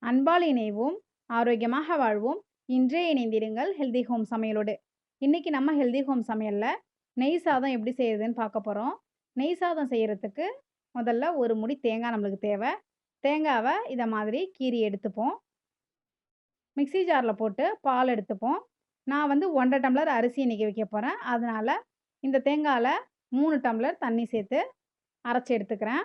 அன்பால் இணைவோம், ஆரோக்கியமாக வாழ்வோம். இன்றே இணைந்திருங்கள் ஹெல்தி ஹோம் சமையலோடு. இன்னைக்கு நம்ம ஹெல்தி ஹோம் சமையல்ல நெய் சாதம் எப்படி செய்யறதுன்னு பார்க்க போறோம். நெய் சாதம் செய்யறதுக்கு முதல்ல ஒரு முடி தேங்காய் நம்மளுக்கு தேவை. தேங்காவை இதை மாதிரி கீறி எடுத்துப்போம். மிக்ஸி ஜாரில் போட்டு பால் எடுத்துப்போம். நான் வந்து 1.5 டம்ளர் அரிசி இன்னைக்கு வைக்க போகிறேன். அதனால இந்த தேங்காயில் 3 டம்ளர் தண்ணி சேர்த்து அரைச்சி எடுத்துக்கிறேன்.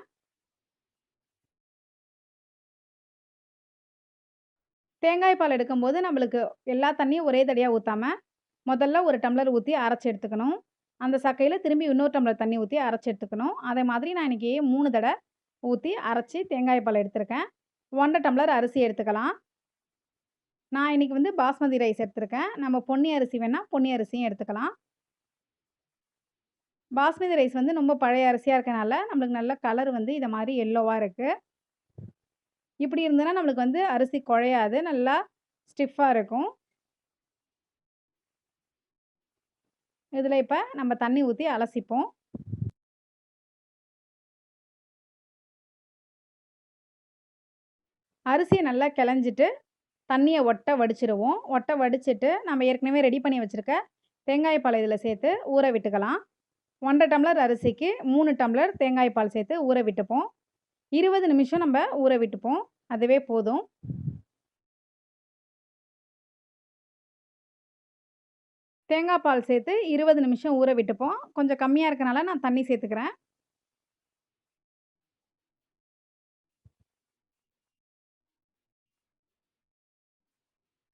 தேங்காய் பால் எடுக்கும்போது நம்மளுக்கு எல்லா தண்ணியும் ஒரே தடியாக ஊற்றாம முதல்ல ஒரு டம்ளர் ஊற்றி அரைச்சி எடுத்துக்கணும். அந்த சக்கையில் திரும்பி இன்னொரு டம்ளர் தண்ணி ஊற்றி அரைச்சி எடுத்துக்கணும். அதே மாதிரி நான் இன்றைக்கி 3 தடவை ஊற்றி அரைச்சி தேங்காய் பால் எடுத்திருக்கேன். 1.5 டம்ளர் அரிசி எடுத்துக்கலாம். நான் இன்றைக்கி வந்து பாஸ்மதி ரைஸ் எடுத்திருக்கேன். நம்ம பொன்னி அரிசி வேணால் பொன்னி அரிசியும் எடுத்துக்கலாம். பாஸ்மதி ரைஸ் வந்து ரொம்ப பழைய அரிசியாக இருக்கனால நம்மளுக்கு நல்ல கலர் வந்து இதை மாதிரி எல்லோவாக இருக்குது. இப்படி இருந்ததுன்னா நம்மளுக்கு வந்து அரிசி குழையாது, நல்லா ஸ்டிஃபாக இருக்கும். இதில் இப்போ நம்ம தண்ணி ஊற்றி அலசிப்போம். அரிசியை நல்லா கிளஞ்சிட்டு தண்ணியை ஒட்ட வடிச்சிடுவோம். ஒட்ட வடிச்சிட்டு நம்ம ஏற்கனவே ரெடி பண்ணி வச்சுருக்க தேங்காய் பால் இதில் சேர்த்து ஊற விட்டுக்கலாம். 1.5 டம்ளர் அரிசிக்கு 3 டம்ளர் தேங்காய் பால் சேர்த்து ஊற விட்டுப்போம். 20 நிமிஷம் நம்ம ஊற விட்டுப்போம், அதுவே போதும். தேங்காய் பால் சேர்த்து 20 நிமிஷம் ஊற விட்டுப்போம். கொஞ்சம் கம்மியாக இருக்கனால நான் தண்ணி சேர்த்துக்கிறேன்.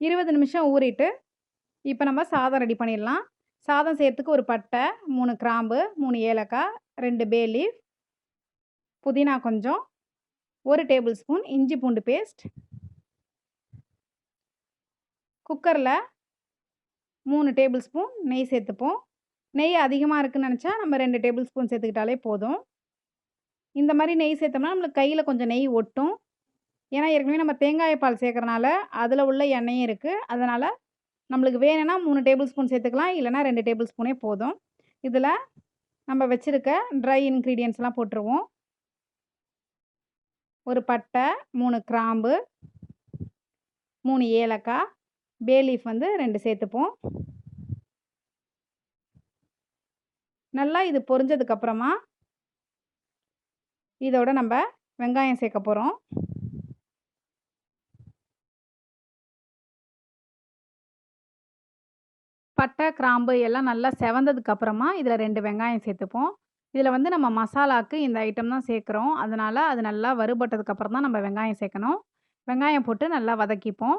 இருபது நிமிஷம் ஊறிட்டு இப்போ நம்ம சாதம் ரெடி பண்ணிடலாம். சாதம் செய்யறதுக்கு ஒரு பட்டை, 3 கிராம்பு, 3 ஏலக்காய், 2 பே லீஃப், புதினா கொஞ்சம், 1 டேபிள் ஸ்பூன் இஞ்சி பூண்டு பேஸ்ட். குக்கரில் 3 டேபிள் ஸ்பூன் நெய் சேர்த்துப்போம். நெய் அதிகமாக இருக்குதுன்னு நினச்சா நம்ம 2 டேபிள் ஸ்பூன் சேர்த்துக்கிட்டாலே போதும். இந்த மாதிரி நெய் சேர்த்தோம்னா நம்மளுக்கு கையில் கொஞ்சம் நெய் ஒட்டும். ஏன்னா ஏற்கனவே நம்ம தேங்காய் பால் சேர்க்குறனால அதில் உள்ள எண்ணெயும் இருக்குது. அதனால் நம்மளுக்கு வேணும்னா 3 டேபிள் ஸ்பூன் சேர்த்துக்கலாம், இல்லைனா 2 டேபிள் ஸ்பூனே போதும். இதில் நம்ம வச்சுருக்க ட்ரை இன்க்ரீடியன்ட்ஸ்லாம் போட்டுருவோம். ஒரு பட்டை, 3 கிராம்பு, 3 ஏலக்காய், பே லீஃப் வந்து 2 சேர்த்துப்போம். நல்லா இது பொரிஞ்சதுக்கப்புறமா இதோட நம்ம வெங்காயம் சேர்க்க போகிறோம். பட்டை, கிராம்பு எல்லாம் நல்லா செவந்ததுக்கப்புறமா இதில் 2 வெங்காயம் சேர்த்துப்போம். இதில் வந்து நம்ம மசாலாவுக்கு இந்த ஐட்டம் தான் சேர்க்குறோம். அதனால் அது நல்லா வறுபட்டதுக்கப்புறம் தான் நம்ம வெங்காயம் சேர்க்கணும். வெங்காயம் போட்டு நல்லா வதக்கிப்போம்.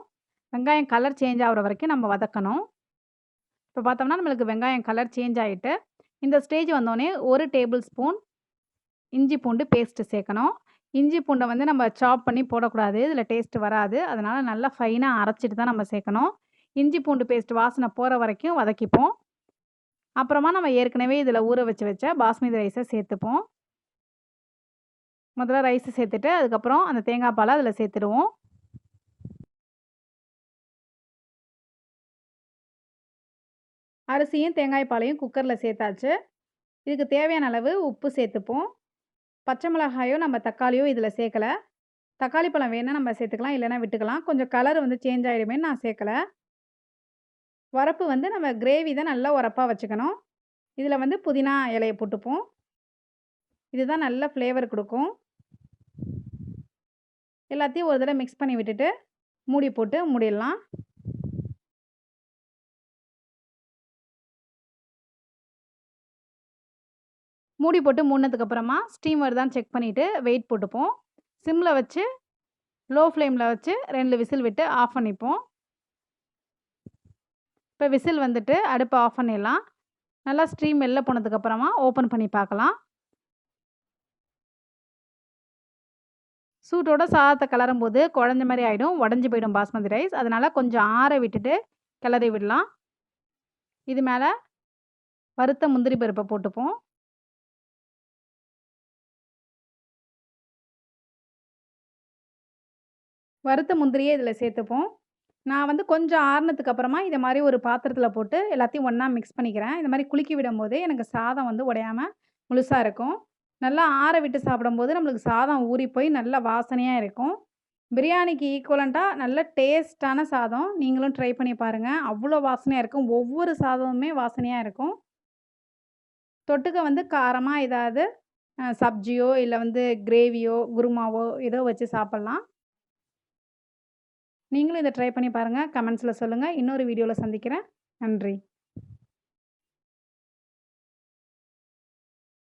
வெங்காயம் கலர் சேஞ்ச் ஆகிற வரைக்கும் நம்ம வதக்கணும். இப்போ பார்த்தோம்னா நம்மளுக்கு வெங்காயம் கலர் சேஞ்ச் ஆகிட்டு இந்த ஸ்டேஜ் வந்தோடனே 1 டேபிள் ஸ்பூன் இஞ்சி பூண்டு பேஸ்ட்டு சேர்க்கணும். இஞ்சி பூண்டை வந்து நம்ம சாப் பண்ணி போடக்கூடாது, இதில் டேஸ்ட் வராது. அதனால் நல்லா ஃபைனாக அரைச்சிட்டு தான் நம்ம சேர்க்கணும். இஞ்சி பூண்டு பேஸ்ட் வாசனை போகிற வரைக்கும் வதக்கிப்போம். அப்புறமா நம்ம ஏற்கனவே இதில் ஊற வச்ச பாஸ்மதி ரைஸை சேர்த்துப்போம். முதல்ல ரைஸை சேர்த்துட்டு அதுக்கப்புறம் அந்த தேங்காய் பாலை அதில் சேர்த்துடுவோம். அரிசியும் தேங்காய் பாலையும் குக்கரில் சேர்த்தாச்சு. இதுக்கு தேவையான அளவு உப்பு சேர்த்துப்போம். பச்சை மிளகாயோ நம்ம தக்காளியோ இதில் சேர்க்கலை. தக்காளி பழம் வேணால் நம்ம சேர்த்துக்கலாம், இல்லைனா விட்டுக்கலாம். கொஞ்சம் கலர் வந்து சேஞ்ச் ஆகிடுமேன்னு நான் சேர்க்கலை. உரப்பு வந்து நம்ம கிரேவி தான் நல்லா உரப்பாக வச்சுக்கணும். இதில் வந்து புதினா இலையை போட்டுப்போம். இதுதான் நல்ல ஃப்ளேவர் கொடுக்கும். எல்லாத்தையும் ஒரு தடவை மிக்ஸ் பண்ணி விட்டுட்டு மூடி போட்டு மூடிடலாம். மூடி போட்டு மூடினதுக்கப்புறமா ஸ்டீம் வருதான்னு செக் பண்ணிவிட்டு வெயிட் போட்டுப்போம். சிம்மில் வச்சு லோ ஃப்ளேமில் வச்சு 2 விசில் விட்டு ஆஃப் பண்ணிப்போம். இப்போ விசில் வந்துட்டு அடுப்பை ஆஃப் பண்ணிடலாம். நல்லா ஸ்டீம் வெளில போனதுக்கப்புறமா ஓப்பன் பண்ணி பார்க்கலாம். சூட்டோட சாதத்தை கிளறும்போது குழஞ்ச மாதிரி ஆகிடும், உடஞ்சி போயிடும் பாஸ்மதி ரைஸ். அதனால் கொஞ்சம் ஆற விட்டுட்டு கிளறி விடலாம். இது மேலே வறுத்த முந்திரி பருப்பை போட்டுப்போம். வறுத்த முந்திரியே இதில் சேர்த்துப்போம். நான் வந்து கொஞ்சம் ஆறுனதுக்கு அப்புறமா இதை மாதிரி ஒரு பாத்திரத்தில் போட்டு எல்லாத்தையும் ஒன்றா மிக்ஸ் பண்ணிக்கிறேன். இந்த மாதிரி குலுக்கி விடும் போதே எனக்கு சாதம் வந்து உடையாமல் முழுசாக இருக்கும். நல்லா ஆற விட்டு சாப்பிடும்போது நம்மளுக்கு சாதம் ஊறி போய் நல்லா வாசனையாக இருக்கும். பிரியாணிக்கு ஈக்குவலன்ட்டா நல்ல டேஸ்ட்டான சாதம். நீங்களும் ட்ரை பண்ணி பாருங்க. அவ்வளோ வாசனையா இருக்கும். ஒவ்வொரு சாதமுமே வாசனையா இருக்கும். தொட்டுக்க வந்து காரமா ஏதாவது சப்ஜியோ, இல்ல வந்து கிரேவியோ, குருமாவோ ஏதோ வச்சு சாப்பிடலாம். நீங்களும் இத ட்ரை பண்ணி பாருங்க. கமெண்ட்ஸ்ல சொல்லுங்க. இன்னொரு வீடியோல சந்திக்கிறேன். நன்றி.